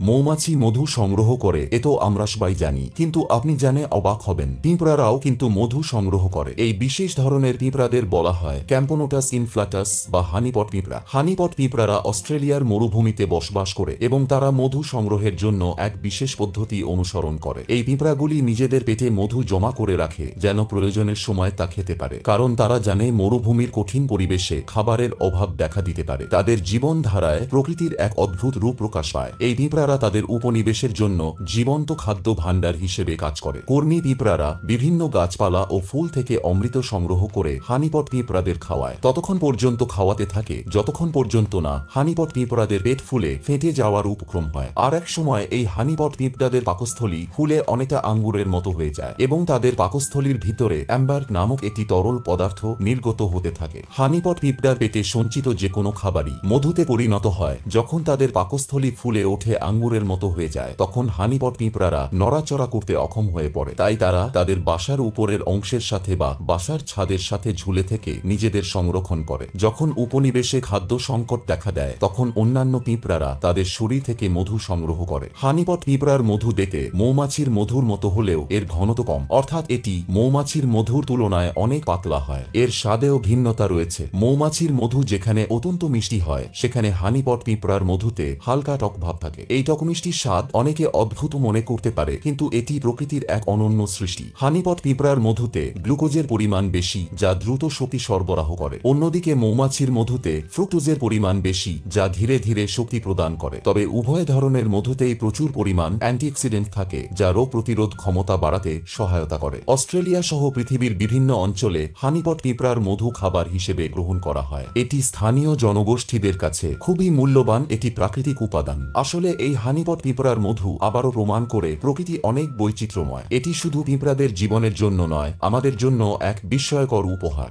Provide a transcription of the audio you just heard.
মৌমাছি মধু সংগ্রহ করে, এ তো আমরা সবাই জানি, কিন্তু আপনি জানে অবাক হবেন, পিঁপড়ারাও কিন্তু মধু সংগ্রহ করে। এই বিশেষ ধরনের পিঁপড়াদের বলা হয় ক্যাম্পোনোটাস ইনফ্লাটাস বা হানিপট পিঁপড়া। হানিপট পিঁপড়ারা অস্ট্রেলিয়ার মরুভূমিতে বসবাস করে এবং তারা মধু সংগ্রহের জন্য এক বিশেষ পদ্ধতি অনুসরণ করে। এই পিঁপড়াগুলি নিজেদের পেটে মধু জমা করে রাখে যেন প্রয়োজনের সময় তা খেতে পারে, কারণ তারা জানে মরুভূমির কঠিন পরিবেশে খাবারের অভাব দেখা দিতে পারে। তাদের জীবনধারায় প্রকৃতির এক অদ্ভুত রূপ প্রকাশ পায়। এই পিঁপড়ারা তাদের উপনিবেশের জন্য জীবন্ত খাদ্য ভাণ্ডার হিসেবে কাজ করে। কর্মী পিঁপড়ারা বিভিন্ন গাছপালা ও ফুল থেকে অমৃত সংগ্রহ করে হানিপট পিঁপড়াদের খাওয়ায়। ততক্ষণ পর্যন্ত খাওয়াতে থাকে যতক্ষণ পর্যন্ত না হানিপট পিঁপড়াদের পেট ফুলে ফেটে যাওয়ার উপক্রম হয়। আর এক সময় এই হানিপট পিঁপড়াদের পাকস্থলী ফুলে অনেকটা আঙ্গুরের মতো হয়ে যায় এবং তাদের পাকস্থলীর ভিতরে অ্যাম্বার নামক একটি তরল পদার্থ নির্গত হতে থাকে। হানিপট পিঁপড়ার পেটে সঞ্চিত যে কোনো খাবারই মধুতে পরিণত হয়। যখন তাদের পাকস্থলী ফুলে ওঠে আঙ্গুরের মতো হয়ে যায়, তখন হানিপট পিঁপড়ারা নড়াচড়া করতে অক্ষম হয়ে পড়ে। তাই তারা তাদের বাসার উপরের অংশের সাথে বা বাসার ছাদের সাথে ঝুলে থেকে নিজেদের সংরক্ষণ করে। যখন উপনিবেশে খাদ্য সংকট দেখা দেয়, তখন অন্যান্য পিঁপড়ারা তাদের শরীর থেকে মধু সংগ্রহ করে। হানিপট পিঁপড়ার মধু দেখতে মৌমাছির মধুর মতো হলেও এর ঘনত্ব কম, অর্থাৎ এটি মৌমাছির মধুর তুলনায় অনেক পাতলা হয়। এর স্বাদেও ভিন্নতা রয়েছে। মৌমাছির মধু যেখানে অত্যন্ত মিষ্টি হয়, সেখানে হানিপট পিঁপড়ার মধুতে হালকা টক ভাব থাকে। এই টক মিষ্টির স্বাদ অনেকে অদ্ভুত মনে করতে পারে, কিন্তু এটি প্রকৃতির এক অনন্য সৃষ্টি। হানিপট পিঁপড়ার মধুতে গ্লুকোজের পরিমাণ বেশি, যা দ্রুত শক্তি সরবরাহ করে। অন্যদিকে মৌমাছির মধুতে ফ্রুক্টোজের পরিমাণ বেশি, যা ধীরে ধীরে শক্তি প্রদান করে। তবে উভয় ধরনের মধুতেই প্রচুর পরিমাণ অ্যান্টিঅক্সিডেন্ট থাকে, যা রোগ প্রতিরোধ ক্ষমতা বাড়াতে সহায়তা করে। অস্ট্রেলিয়া সহ পৃথিবীর বিভিন্ন অঞ্চলে হানিপট পিঁপড়ার মধু খাবার হিসেবে গ্রহণ করা হয়। এটি স্থানীয় জনগোষ্ঠীদের কাছে খুবই মূল্যবান একটি প্রাকৃতিক উপাদান। আসলে এই হানিপট পিঁপড়ার মধু আবারও প্রমাণ করে প্রকৃতি অনেক বৈচিত্র্যময়। এটি শুধু পিঁপড়াদের জীবনের জন্য নয়, আমাদের জন্য এক বিস্ময়কর উপহার।